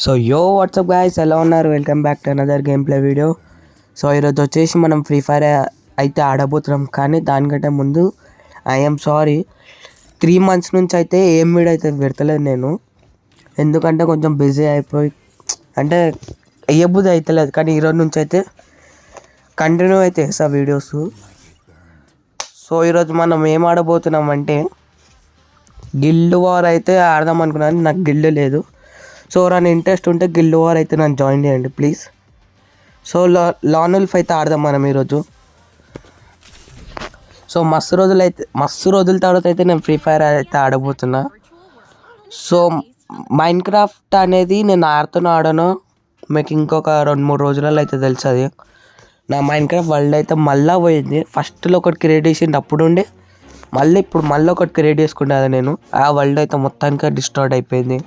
So WhatsApp guys, ఎలా ఉన్నారు? Welcome back to another game play video. So ఈరోజు వచ్చేసి మనం ఫ్రీ ఫైర్ అయితే ఆడబోతున్నాం. కానీ దానికంటే ముందు ఐఎమ్ సారీ, 3 months నుంచి అయితే ఏం వీడియో అయితే పెడతలేదు నేను. ఎందుకంటే కొంచెం బిజీ అయిపోయి అంటే వేయబుద్ధి అవుతలేదు. కానీ ఈరోజు నుంచి అయితే కంటిన్యూ అయితే వేస్తా వీడియోస్. సో ఈరోజు మనం ఏం ఆడబోతున్నాం అంటే గిల్డ్ వార్ అయితే ఆడదాం అనుకున్నాను. నాకు గిల్డ్ లేదు. సో నన్ను ఇంట్రెస్ట్ ఉంటే గిల్డ్ వార్ అయితే నన్ను జాయిన్ చేయండి ప్లీజ్. సో లాన్ ఉల్ఫ్ అయితే ఆడదాం మనం ఈరోజు. సో మస్తు రోజుల తర్వాత అయితే నేను ఫ్రీ ఫైర్ అయితే ఆడబోతున్నా. సో మైన్క్రాఫ్ట్ అనేది నేను ఆడనో మీకు ఇంకొక 2-3 రోజులలో అయితే తెలుస్తుంది. నా మైన్క్రాఫ్ట్ వరల్డ్ అయితే మళ్ళీ పోయింది. ఫస్ట్లో ఒకటి క్రియేట్ చేసింది అప్పుడు ఉండి, ఇప్పుడు మళ్ళీ ఒకటి క్రియేట్ చేసుకున్నాను నేను. ఆ వరల్డ్ అయితే మొత్తానికి డిస్ట్రాయిడ్ అయిపోయింది.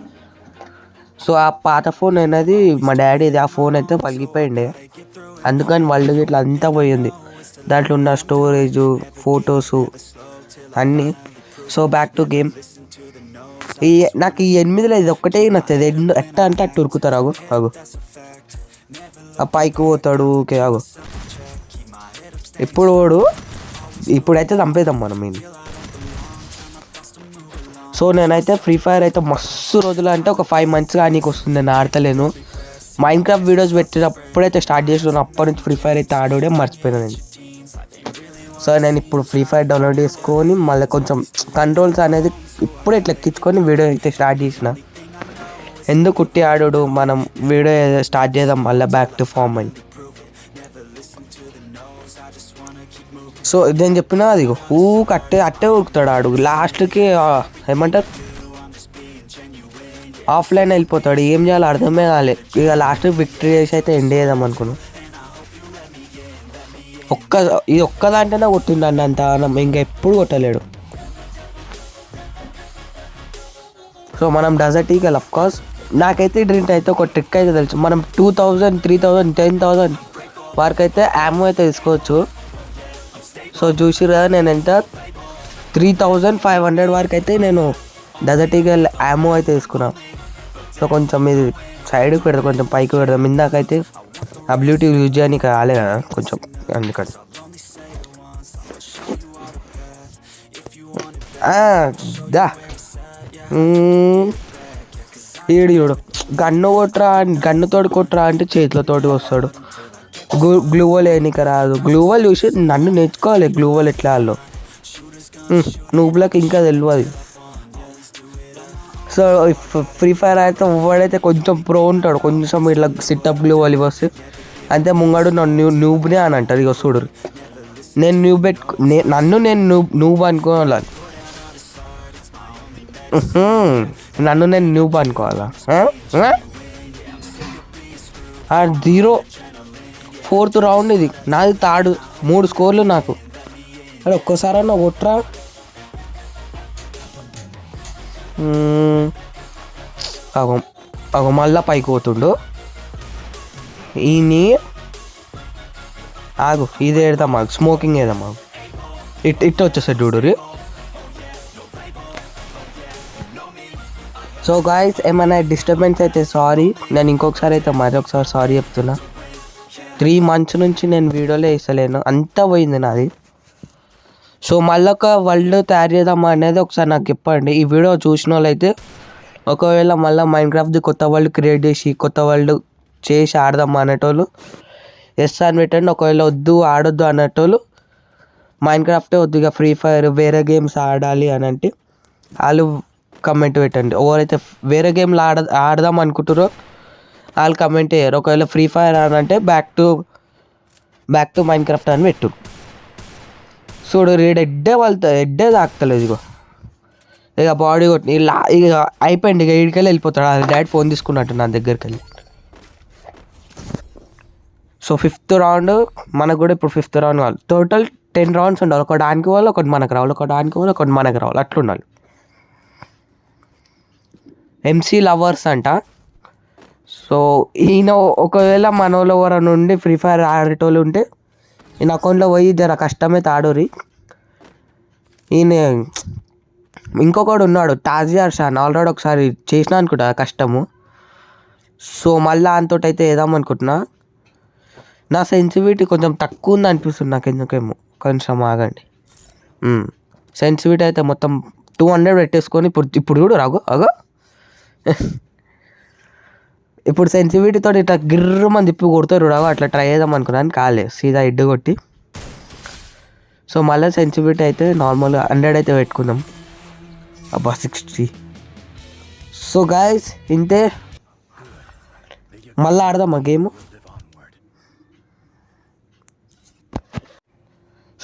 సో ఆ పాత ఫోన్ అనేది మా డాడీది. ఆ ఫోన్ అయితే పగిలిపోయిండే, అందుకని వరల్డ్ ఇట్లా అంతా పోయింది. దాంట్లో ఉన్న స్టోరేజు, ఫొటోసు అన్నీ. So back to game. నాకు ఈ 8లో ఇది ఒక్కటే నచ్చదు. ఎట్టా అంటే అట్టు ఉరుకుతారు. అగు ఆ పైకి పోతాడు. ఓకే ఆగు. ఇప్పుడైతే చంపేద్దాం మనం ఇది. సో నేనైతే ఫ్రీ ఫైర్ అయితే మస్తు రోజులు అంటే ఒక 5 months నీకు వస్తుంది. నేను ఆడతలేను. మైన్క్రాఫ్ట్ వీడియోస్ పెట్టినప్పుడైతే స్టార్ట్ చేసిన అప్పటి నుంచి ఫ్రీ ఫైర్ అయితే ఆడోడే మర్చిపోయాను నేను. సో నేను ఇప్పుడు ఫ్రీ ఫైర్ డౌన్లోడ్ చేసుకొని మళ్ళీ కొంచెం కంట్రోల్స్ అనేది ఇప్పుడే ఇట్లా ఎక్కించుకొని వీడియో అయితే స్టార్ట్ చేసిన. ఎందుకు కుట్టి ఆడోడు, మనం వీడియో స్టార్ట్ చేద్దాం మళ్ళీ బ్యాక్ టు ఫామ్ అని. సో నేను చెప్పినా అది అట్టే ఉరుకుతాడు ఆడు. లాస్ట్కి ఏమంటారు, ఆఫ్లైన్ వెళ్ళిపోతాడు. ఏం చేయాలో అర్థమే కాలే. ఇక లాస్ట్ విక్టరీ చేసి అయితే ఎండ్ చేద్దాం అనుకున్నాను. ఇది ఒక్కదాంటేనే కొట్టిండండి అంత, ఇంకా ఎప్పుడు కొట్టలేడు. సో మనం డెజర్ట్ ఈగల్ అఫ్కోర్స్. నాకైతే డ్రింక్ అయితే ఒక ట్రిక్ అయితే తెలుసు. మనం 2000, 3000, 10,000 వరకు అయితే యామో అయితే తీసుకోవచ్చు. సో చూసిరు కదా, నేను ఎంత 3500 వరకు అయితే నేను డెజర్ట్ ఈగల్ యామో అయితే తీసుకున్నాను. సో కొంచెం ఇది సైడ్కి పెడతాం, కొంచెం పైకి పెడదాం. ఇందాకైతే అబిలిటీ యూజ్ చేయడానికి కాలే కదా కొంచెం, అందుకని. దా చూడు, గన్నుతోటి కొట్టరా అంటే చేతులతోటి వస్తాడు. గ్లూవల్ వేయనీకి రాదు. గ్లూవల్ చూసి నన్ను నేర్చుకోవాలి గ్లూవల్ ఎట్లా వాళ్ళు. నువ్వులకి ఇంకా తెలియదు. సో ఫ్రీ ఫైర్ అయితే వాడైతే కొంచెం ప్రో ఉంటాడు. కొంచెం ఇట్లా సిట్అప్ గ్లూవల్ వస్తే అంతే ముంగడు నూబ్నే అని అంటారు. ఇక చూడు, నేను నన్ను అనుకోవాలి. నన్ను నేను న్యూబ్ అనుకోవాలా? 0 4th రౌండ్ ఇది. నాది 3 స్కోర్లు నాకు. అరే ఒక్కసారన్నా కొట్రా. మళ్ళా పైకి పోతుండు. ఈయన్ని ఆగు, ఇది ఏడదాం మాకు, స్మోకింగ్ ఏదా మాకు. ఇట్ వచ్చేసాడు చూడు. సో గాయ్స్, ఏమైనా డిస్టర్బెన్స్ అయితే సారీ. నేను ఇంకొకసారి అయితే మరొకసారి సారీ చెప్తున్నా. 3 months నుంచి నేను వీడియోలో వేస్తలేను, అంతా పోయింది నాది. సో మళ్ళీ ఒక వరల్డ్ తయారు చేద్దామా అనేది ఒకసారి నాకు చెప్పండి. ఈ వీడియో చూసిన వాళ్ళు అయితే ఒకవేళ మళ్ళీ మైన్క్రాఫ్ట్ది కొత్త వరల్డ్ క్రియేట్ చేసి కొత్త వరల్డ్ చేసి ఆడదామా అనేటోళ్ళు ఎస్ అని పెట్టండి. ఒకవేళ ఆడొద్దు అనేటోళ్ళు మైన్క్రాఫ్టే వద్దు, ఇక ఫ్రీ ఫైర్ వేరే గేమ్స్ ఆడాలి అని అంటే వాళ్ళు కమెంట్ పెట్టండి. ఎవరైతే వేరే గేమ్లు ఆడదాం అనుకుంటారో వాళ్ళు కమెంట్ చేయరు. ఒకవేళ ఫ్రీ ఫైర్ అని అంటే బ్యాక్ టు మైన్క్రాఫ్ట్ అని పెట్టు. చూడు ఎడ్డే తాకుతలేదు. ఇక బాడీ కొట్టి ఇక అయిపోయింది. ఇక ఈడికెళ్ళి వెళ్ళిపోతాడు. అది డాడీ ఫోన్ తీసుకున్నట్టు నా దగ్గరికి వెళ్ళి. సో 5th రౌండ్ మనకు కూడా ఇప్పుడు 5th రౌండ్ కావాలి. టోటల్ 10 rounds ఉండాలి. ఒకటి దానికి వాళ్ళు, ఒకటి మనకు రావాలి, ఒకటి దానికి వాళ్ళు, ఒకటి మనకు రావాలి, అట్లా ఉండాలి. MC లవర్స్ అంట. సో ఈయన ఒకవేళ మన వాళ్ళు ఎవరైనా ఉండి ఫ్రీ ఫైర్ ఆడేటోళ్ళు ఉంటే ఈయన అకౌంట్లో పోయి జర కష్టమైతే ఆడోరి. ఈయన ఇంకొకడు ఉన్నాడు, తాజియార్ షాన్. ఆల్రెడీ ఒకసారి చేసిన అనుకుంటా కష్టము. సో మళ్ళీ అంతోటి అయితే వేద్దాం అనుకుంటున్నా. నా సెన్సిటివిటీ కొంచెం తక్కువ ఉంది అనిపిస్తుంది నాకు ఎందుకేమో. కొంచెం ఆగండి. సెన్సిటివిటీ అయితే మొత్తం 200 పెట్టేసుకొని ఇప్పుడు చూడు రాగు అగో ఇప్పుడు సెన్సిటివిటీతో ఇట్లా గిర్రమని తిప్పి కొడతారు రాగు. అట్లా ట్రై చేద్దాం అనుకున్నాను, కాలే, సీదా ఇడ్డు కొట్టి. సో మళ్ళీ సెన్సిటివిటీ అయితే నార్మల్గా 100 అయితే పెట్టుకుందాం. అబ్బా 60. సో గాయస్ ఇంతే, మళ్ళీ ఆడదాం ఆ గేమ్.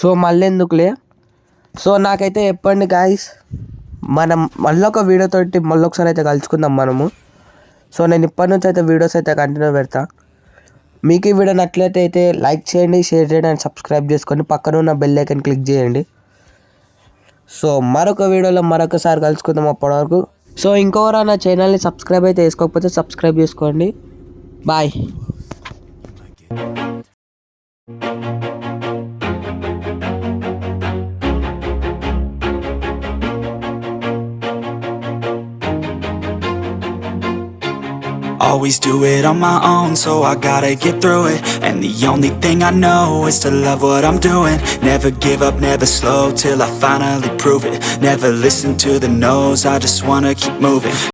సో మళ్ళీ ఎందుకులే. సో నాకైతే చెప్పండి గాయస్, మనం మళ్ళీ ఒక వీడియోతోటి మళ్ళీ ఒకసారి అయితే కలుసుకుందాం మనము. సో నేను ఇప్పటి నుంచి అయితే వీడియోస్ అయితే కంటిన్యూ పెడతా. మీకు ఈ వీడియో నచ్చినట్లయితే లైక్ చేయండి, షేర్ చేయండి అండ్ సబ్స్క్రైబ్ చేసుకొని పక్కన ఉన్న బెల్ ఐకాన్ క్లిక్ చేయండి. సో మరొక వీడియోలో మరొకసారి కలుసుకుందాం అప్పటివరకు. సో ఇంకొకరు నా ఛానల్ని సబ్స్క్రైబ్ అయితే చేసుకోకపోతే సబ్స్క్రైబ్ చేసుకోండి. Bye. Always do it on my own, so I gotta get through it. And the only thing I know is to love what I'm doing. Never give up, never slow, till I finally prove it. Never listen to the no's, I just wanna keep moving.